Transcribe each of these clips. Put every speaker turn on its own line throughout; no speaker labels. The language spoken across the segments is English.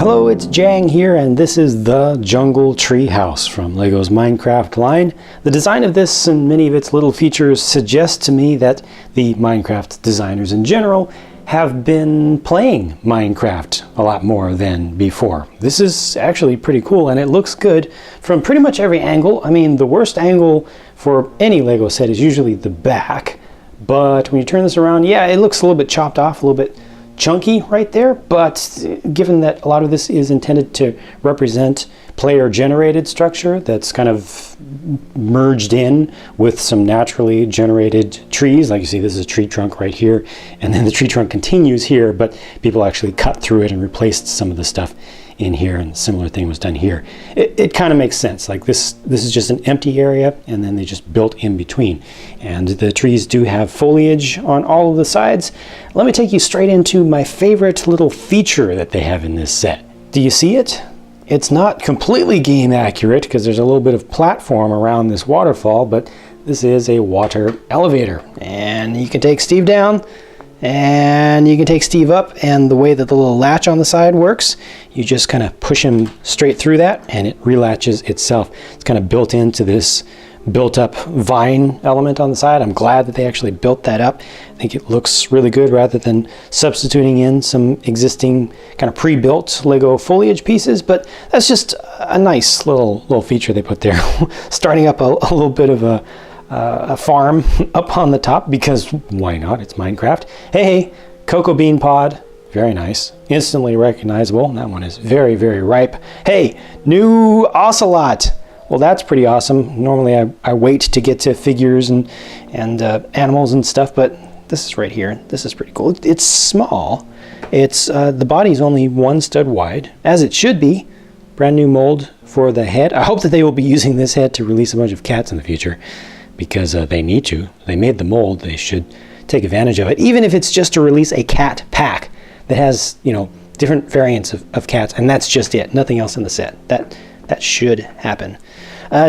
Hello, it's JANG here, and this is the Jungle Tree House from LEGO's Minecraft line. The design of this and many of its little features suggest to me that the Minecraft designers in general have been playing Minecraft a lot more than before. This is actually pretty cool, and it looks good from pretty much every angle. I mean, the worst angle for any LEGO set is usually the back, but when you turn this around, yeah, it looks a little bit chopped off, a little bit chunky right there, but given that a lot of this is intended to represent player generated structure that's kind of merged in with some naturally generated trees, like you see this is a tree trunk right here, and then the tree trunk continues here, but people actually cut through it and replaced some of the stuff in here, and a similar thing was done here. It kind of makes sense. Like this is just an empty area, and then they just built in between. And the trees do have foliage on all of the sides. Let me take you straight into my favorite little feature that they have in this set. Do you see it? It's not completely game accurate because there's a little bit of platform around this waterfall, but this is a water elevator. And you can take Steve down, and you can take Steve up, and the way that the little latch on the side works, you just kind of push him straight through that and it relatches itself. It's kind of built into this built up vine element on the side. I'm glad that they actually built that up. I think it looks really good rather than substituting in some existing kind of pre-built LEGO foliage pieces, but that's just a nice little feature they put there. Starting up a little bit of a farm up on the top, because why not? It's Minecraft. Hey, cocoa bean pod, very nice, instantly recognizable. That one is very, very ripe. Hey, new ocelot. Well, that's pretty awesome. Normally I wait to get to figures and animals and stuff, but this is right here. This is pretty cool. It's small. It's the body's only 1 stud wide, as it should be. Brand new mold for the head. I hope that they will be using this head to release a bunch of cats in the future, because they need to. They made the mold. They should take advantage of it, even if it's just to release a cat pack that has, you know, different variants of cats, and that's just it. Nothing else in the set. That should happen.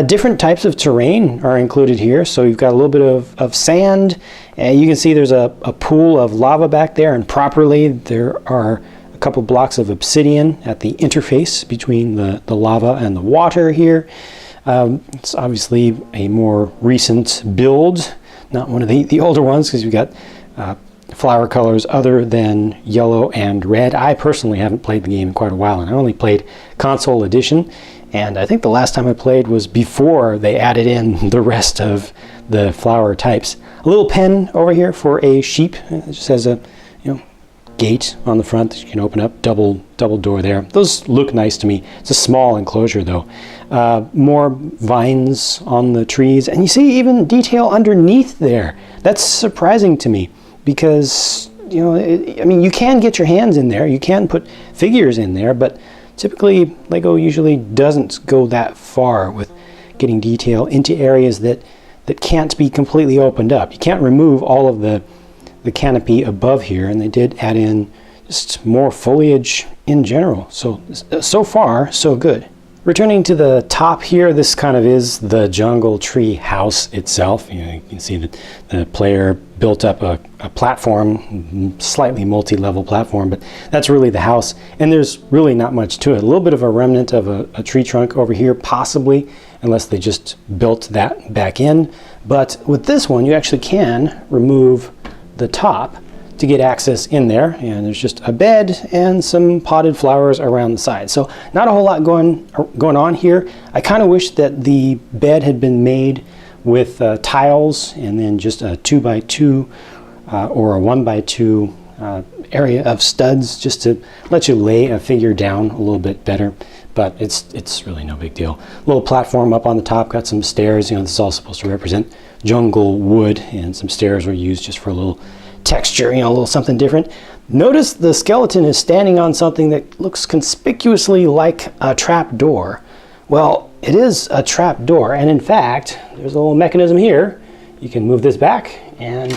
Different types of terrain are included here. So you've got a little bit of sand. You can see there's a pool of lava back there, and properly there are a couple blocks of obsidian at the interface between the lava and the water here. It's obviously a more recent build, not one of the older ones, because you've got flower colors other than yellow and red. I personally haven't played the game in quite a while, and I only played console edition, and I think the last time I played was before they added in the rest of the flower types. A little pen over here for a sheep. It just has a gate on the front that you can open up, double door there. Those look nice to me. It's a small enclosure though. More vines on the trees, and you see even detail underneath there. That's surprising to me, because I mean, you can get your hands in there, you can put figures in there, but typically LEGO usually doesn't go that far with getting detail into areas that can't be completely opened up. You can't remove all of the canopy above here, and they did add in just more foliage in general. So far, so good. Returning to the top here, this kind of is the Jungle Tree House itself. You can see that the player built up a platform, slightly multi-level platform, but that's really the house, and there's really not much to it. A little bit of a remnant of a tree trunk over here, possibly, unless they just built that back in. But with this one, you actually can remove the top to get access in there, and there's just a bed and some potted flowers around the side. So not a whole lot going on here. I kind of wish that the bed had been made with tiles, and then just a 2x2 or a 1x2 area of studs, just to let you lay a figure down a little bit better. But it's really no big deal. A little platform up on the top, got some stairs. This is all supposed to represent jungle wood, and some stairs were used just for a little texture, a little something different. Notice the skeleton is standing on something that looks conspicuously like a trap door. Well, it is a trap door, and in fact, there's a little mechanism here. You can move this back and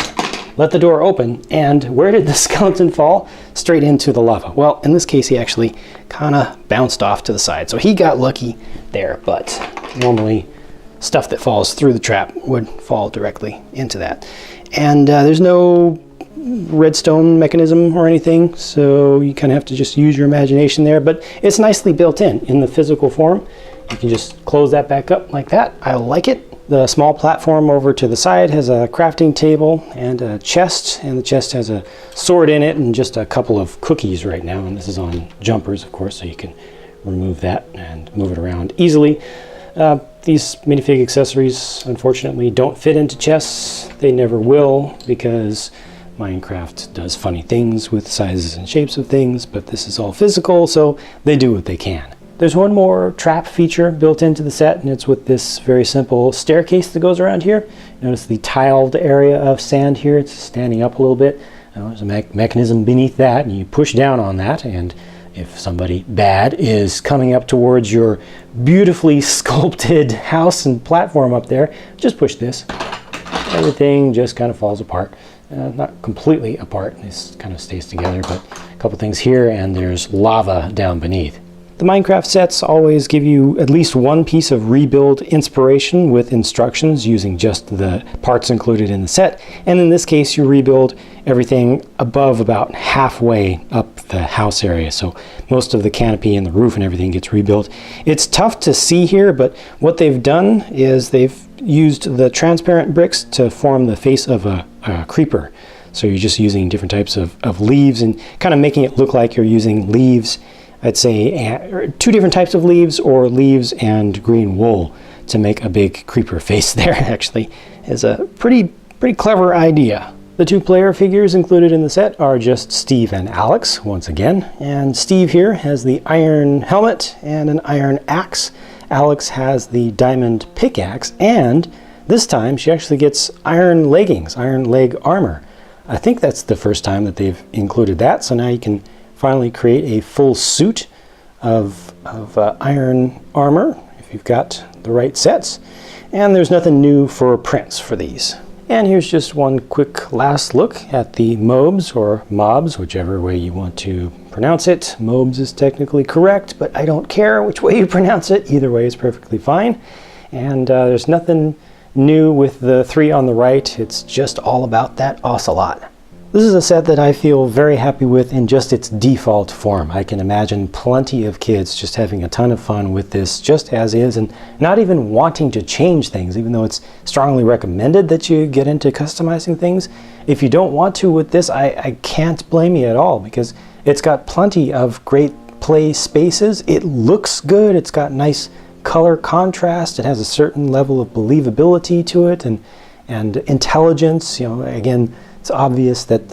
let the door open, and where did the skeleton fall? Straight into the lava. Well, in this case, he actually kind of bounced off to the side, so he got lucky there, but normally stuff that falls through the trap would fall directly into that. And there's no redstone mechanism or anything, so you kind of have to just use your imagination there, but it's nicely built in the physical form. You can just close that back up like that. I like it. The small platform over to the side has a crafting table and a chest, and the chest has a sword in it and just a couple of cookies right now, and this is on jumpers, of course, so you can remove that and move it around easily. These minifig accessories unfortunately don't fit into chests. They never will, because Minecraft does funny things with sizes and shapes of things, but this is all physical, so they do what they can. There's one more trap feature built into the set, and it's with this very simple staircase that goes around here. Notice the tiled area of sand here. It's standing up a little bit. There's a mechanism beneath that, and you push down on that, and if somebody bad is coming up towards your beautifully sculpted house and platform up there, just push this. Everything just kind of falls apart. Not completely apart, this kind of stays together, but a couple things here, and there's lava down beneath. The Minecraft sets always give you at least one piece of rebuild inspiration with instructions using just the parts included in the set, and in this case you rebuild everything above about halfway up the house area, so most of the canopy and the roof and everything gets rebuilt. It's tough to see here, but what they've done is they've used the transparent bricks to form the face of a creeper. So you're just using different types of leaves and kind of making it look like you're using leaves, I'd say two different types of leaves, or leaves and green wool, to make a big creeper face there. Actually is a pretty clever idea. The two player figures included in the set are just Steve and Alex once again, and Steve here has the iron helmet and an iron axe. Alex has the diamond pickaxe, and this time she actually gets iron leggings, iron leg armor. I think that's the first time that they've included that, so now you can finally create a full suit of iron armor if you've got the right sets. And there's nothing new for prints for these. And here's just one quick last look at the mobs, or mobs, whichever way you want to pronounce it. Mobs is technically correct, but I don't care which way you pronounce it. Either way is perfectly fine. And there's nothing new with the three on the right. It's just all about that ocelot. This is a set that I feel very happy with in just its default form. I can imagine plenty of kids just having a ton of fun with this just as is, and not even wanting to change things, even though it's strongly recommended that you get into customizing things. If you don't want to with this, I can't blame you at all, because it's got plenty of great play spaces. It looks good. It's got nice color contrast. It has a certain level of believability to it, and intelligence. You know, again, it's obvious that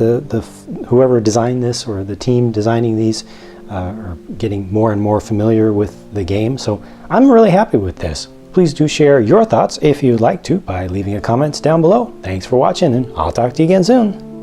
whoever designed this, or the team designing these, are getting more and more familiar with the game. So I'm really happy with this. Please do share your thoughts if you'd like to by leaving a comment down below. Thanks for watching, and I'll talk to you again soon.